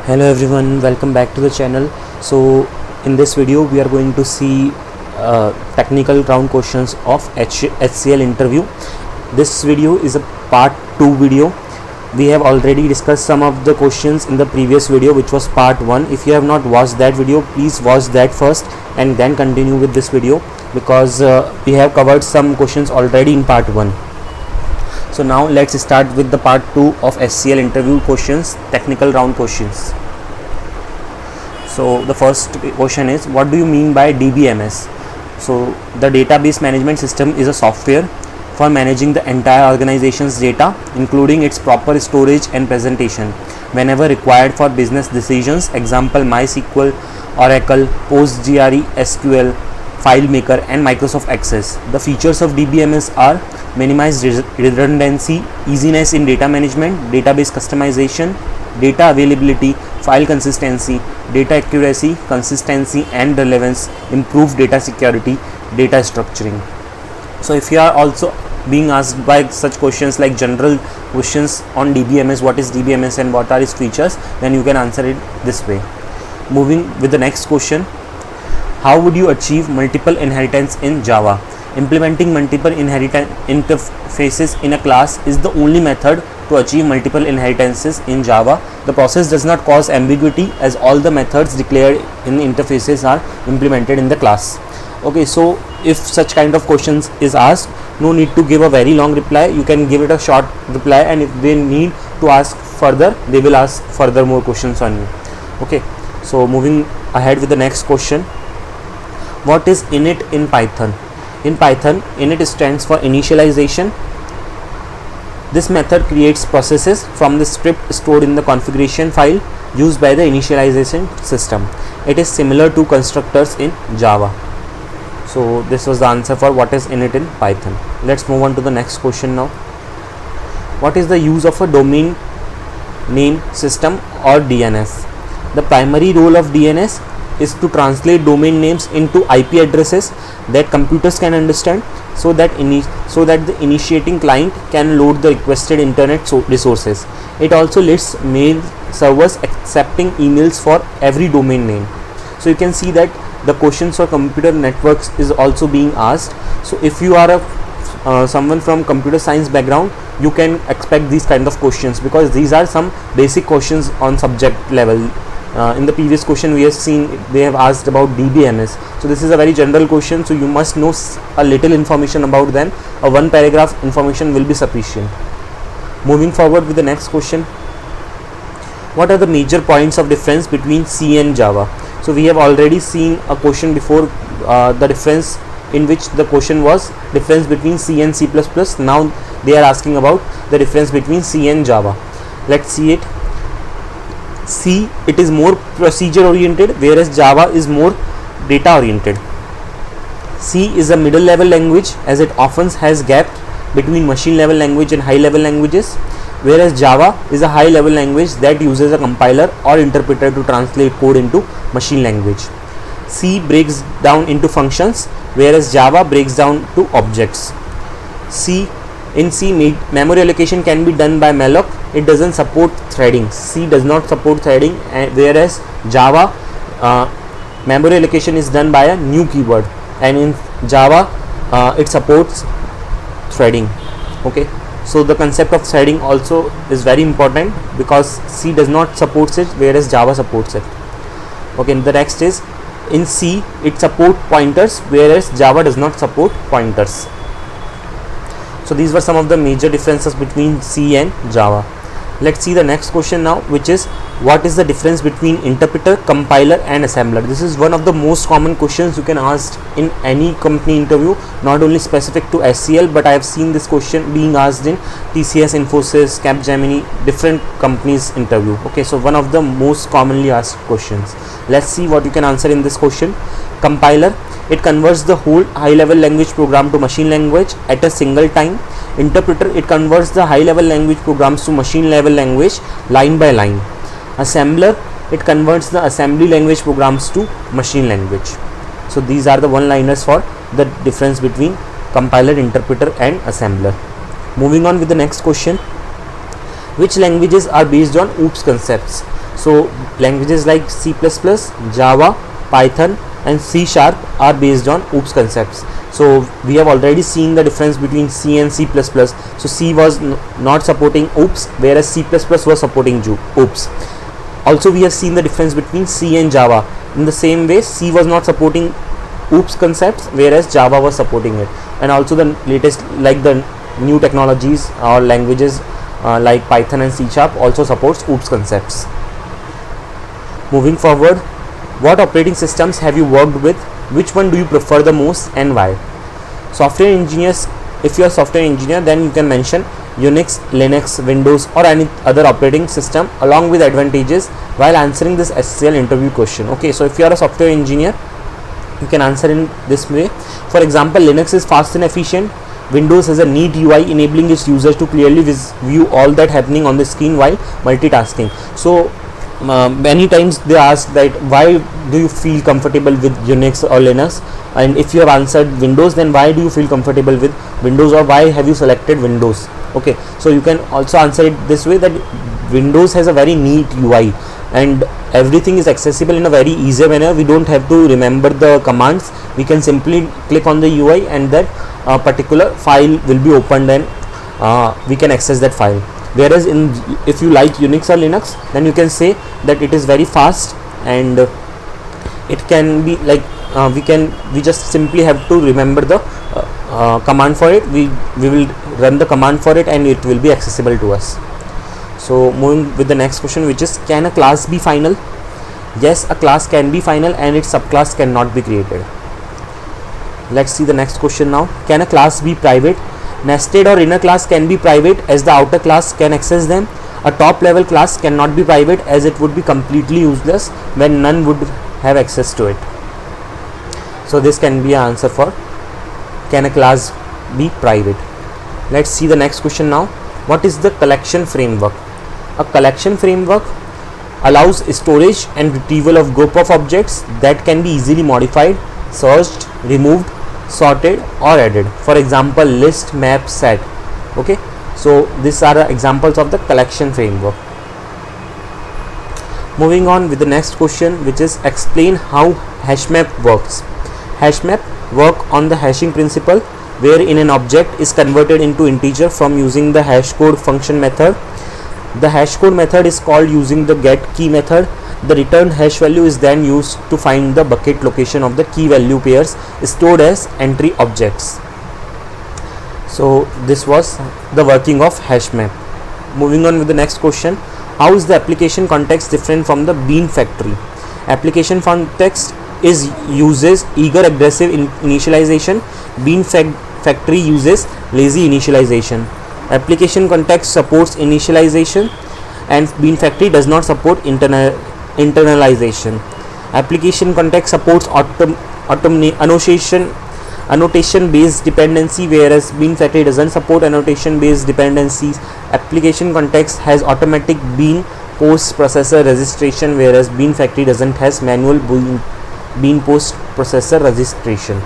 Hello everyone, welcome back to the channel. So in this video we are going to see technical round questions of HCL interview. This video is a part 2 video. We have already discussed some of the questions in the previous video, which was part 1. If you have not watched that video, please watch that first and then continue with this video, because we have covered some questions already in part 1. So now let's start with the part 2 of HCL interview questions, technical round questions. So the first question is, what do you mean by DBMS? So the database management system is a software for managing the entire organization's data, including its proper storage and presentation whenever required for business decisions. Example: MySQL, Oracle, PostgreSQL, SQL, FileMaker and Microsoft Access. The features of DBMS are minimized redundancy, easiness in data management, database customization, data availability, file consistency, data accuracy, consistency and relevance, improved data security, data structuring. So if you are also being asked by such questions like general questions on DBMS, what is DBMS and what are its features, then you can answer it this way. Moving with the next question, how would you achieve multiple inheritance in Java? Implementing multiple inheritance interfaces in a class is the only method to achieve multiple inheritances in Java. The process does not cause ambiguity, as all the methods declared in the interfaces are implemented in the class. Okay, so if such kind of questions is asked, no need to give a very long reply. You can give it a short reply, and if they need to ask further, they will ask further more questions on you. Okay, so moving ahead with the next question. What is init in Python? In Python, init stands for initialization. This method creates processes from the script stored in the configuration file used by the initialization system. It is similar to constructors in Java. So this was the answer for what is init in Python. Let's move on to the next question now. What is the use of a domain name system or DNS? The primary role of DNS is to translate domain names into IP addresses that computers can understand, so that the initiating client can load the requested internet resources. It also lists mail servers accepting emails for every domain name. So you can see that the questions for computer networks is also being asked. So if you are someone from computer science background, you can expect these kind of questions, because these are some basic questions on subject level. In the previous question we have seen they have asked about DBMS. So this is a very general question, so you must know a little information about them. A one paragraph information will be sufficient. Moving forward with the next question. What are the major points of difference between C and Java? So we have already seen a question before, the difference in which the question was difference between C and C++. Now they are asking about the difference between C and Java. Let's see it. C, it is more procedure oriented, whereas Java is more data oriented. C is a middle level language, as it often has gap between machine level language and high level languages, whereas Java is a high level language that uses a compiler or interpreter to translate code into machine language. C breaks down into functions, whereas Java breaks down to objects. In C, memory allocation can be done by malloc. It doesn't support threading. C does not support threading, whereas Java memory allocation is done by a new keyword, and in Java it supports threading. Okay, so the concept of threading also is very important, because C does not support it, whereas Java supports it. Okay, the next is, in C it supports pointers, whereas Java does not support pointers. So these were some of the major differences between C and Java. Let's see the next question now, which is, what is the difference between interpreter, compiler and assembler? This is one of the most common questions you can ask in any company interview, not only specific to HCL, but I have seen this question being asked in TCS, Infosys, Capgemini, different companies interview. Okay, so one of the most commonly asked questions. Let's see what you can answer in this question. Compiler, it converts the whole high level language program to machine language at a single time. Interpreter, it converts the high level language programs to machine level language line by line. Assembler, it converts the assembly language programs to machine language. So these are the one liners for the difference between compiler, interpreter and assembler. Moving on with the next question. Which languages are based on OOPS concepts? So languages like C++, Java, Python and C# are based on OOPS concepts. So we have already seen the difference between C and C++. So C was not supporting OOPS, whereas C++ was supporting OOPS. Also we have seen the difference between C and Java. In the same way, C was not supporting OOPS concepts, whereas Java was supporting it. And also the latest, like the new technologies or languages like Python and C# also supports OOPS concepts. Moving forward, what operating systems have you worked with? Which one do you prefer the most and why? Software engineers, if you are a software engineer, then you can mention Unix, Linux, Windows or any other operating system along with advantages while answering this SSL interview question. Okay, so if you are a software engineer, you can answer in this way. For example, Linux is fast and efficient. Windows has a neat UI enabling its users to clearly view all that happening on the screen while multitasking. So many times they ask that why do you feel comfortable with Unix or Linux, and if you have answered Windows, then why do you feel comfortable with Windows, or why have you selected Windows? Okay, so you can also answer it this way, that Windows has a very neat UI and everything is accessible in a very easy manner. We don't have to remember the commands. We can simply click on the UI and that particular file will be opened and we can access that file. Whereas if you like Unix or Linux, then you can say that it is very fast and it can be like we just simply have to remember the command for it. We will run the command for it and it will be accessible to us. So moving with the next question, which is, can a class be final? Yes, a class can be final and its subclass cannot be created. Let's see the next question now. Can a class be private? Nested or inner class can be private as the outer class can access them. A top level class cannot be private as it would be completely useless when none would have access to it. So this can be an answer for can a class be private. Let's see the next question now. What is the collection framework? A collection framework allows storage and retrieval of group of objects that can be easily modified, searched, removed, sorted or added. For example, list, map, set. Okay, so these are the examples of the collection framework. Moving on with the next question, which is, explain how HashMap works. HashMap work on the hashing principle, wherein an object is converted into integer from using the hashcode function method. The hashcode method is called using the getKey method. The returned hash value is then used to find the bucket location of the key value pairs stored as entry objects. So this was the working of HashMap. Moving on with the next question, how is the application context different from the Bean Factory? Application context uses eager aggressive initialization. Bean Factory uses lazy initialization. Application context supports initialization and Bean Factory does not support internalization. Application context supports annotation based dependency, whereas Bean Factory doesn't support annotation based dependencies. Application context has automatic Bean post processor registration, whereas Bean Factory doesn't has manual Bean post processor registration.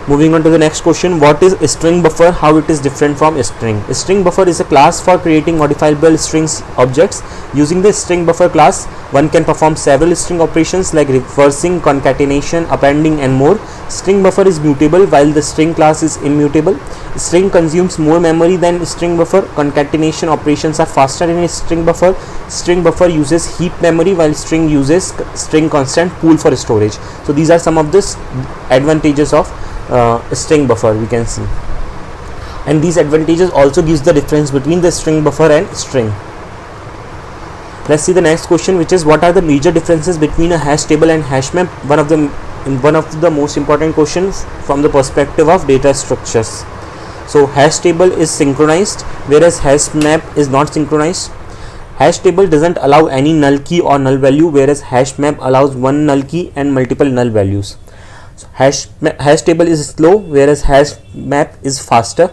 Moving on to the next question, what is string buffer? How it is different from string? String buffer is a class for creating modifiable strings objects. Using the string buffer class, one can perform several string operations like reversing, concatenation, appending and more. String buffer is mutable while the string class is immutable. String consumes more memory than string buffer. Concatenation operations are faster in a string buffer. String buffer uses heap memory while string uses string constant pool for storage. So these are some of the advantages of string buffer we can see, and these advantages also gives the difference between the string buffer and string. Let's see the next question, which is, what are the major differences between a hash table and hash map? One of the most important questions from the perspective of data structures. So hash table is synchronized, whereas hash map is not synchronized. Hash table doesn't allow any null key or null value, whereas hash map allows one null key and multiple null values. So hash table is slow, whereas hash map is faster.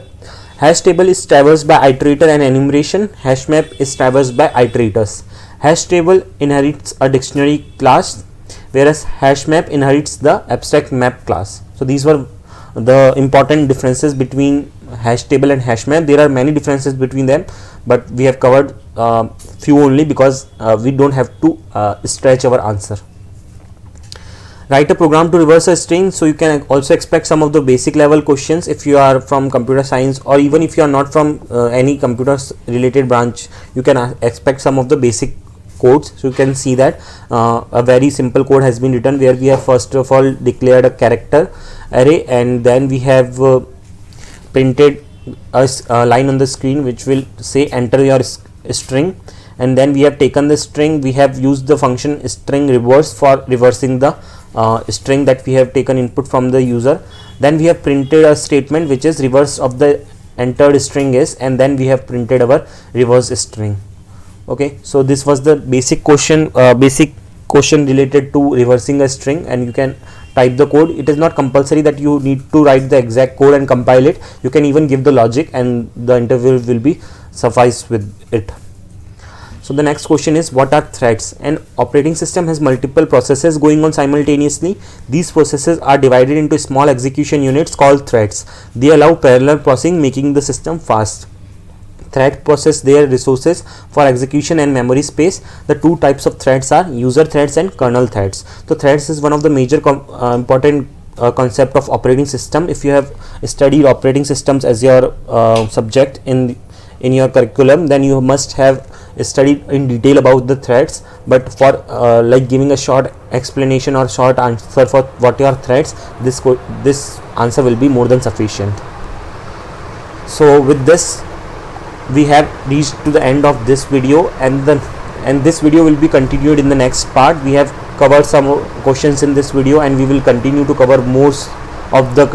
Hash table is traversed by iterator and enumeration. Hash map is traversed by iterators. Hash table inherits a dictionary class, whereas hash map inherits the abstract map class. So these were the important differences between hash table and hash map. There are many differences between them, but we have covered few only, because we don't have to stretch our answer. Write a program to reverse a string. So you can also expect some of the basic level questions if you are from computer science, or even if you are not from any computer related branch, you can expect some of the basic codes. So you can see that a very simple code has been written, where we have first of all declared a character array, and then we have printed a line on the screen which will say enter your string, and then we have taken the string, we have used the function string reverse for reversing the string that we have taken input from the user. Then we have printed a statement which is reverse of the entered string is, and then we have printed our reverse string. Okay, so this was the basic question related to reversing a string, and you can type the code. It is not compulsory that you need to write the exact code and compile it. You can even give the logic, and the interval will be suffice with it. So the next question is, what are threads? An operating system has multiple processes going on simultaneously. These processes are divided into small execution units called threads. They allow parallel processing, making the system fast. Thread process their resources for execution and memory space. The two types of threads are user threads and kernel threads. So threads is one of the major important concept of operating system. If you have studied operating systems as your subject in your curriculum, then you must have studied in detail about the threads. But for like giving a short explanation or short answer for what are threads, this answer will be more than sufficient. So with this, we have reached to the end of this video, and this video will be continued in the next part. We have covered some questions in this video, and we will continue to cover most of the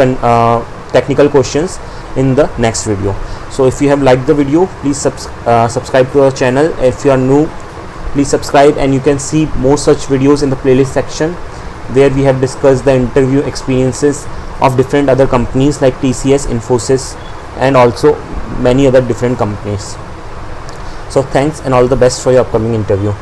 technical questions in the next video. So if you have liked the video, please subscribe to our channel. If you are new, please subscribe, and you can see more such videos in the playlist section, where we have discussed the interview experiences of different other companies like TCS, Infosys, and also many other different companies. So thanks and all the best for your upcoming interview.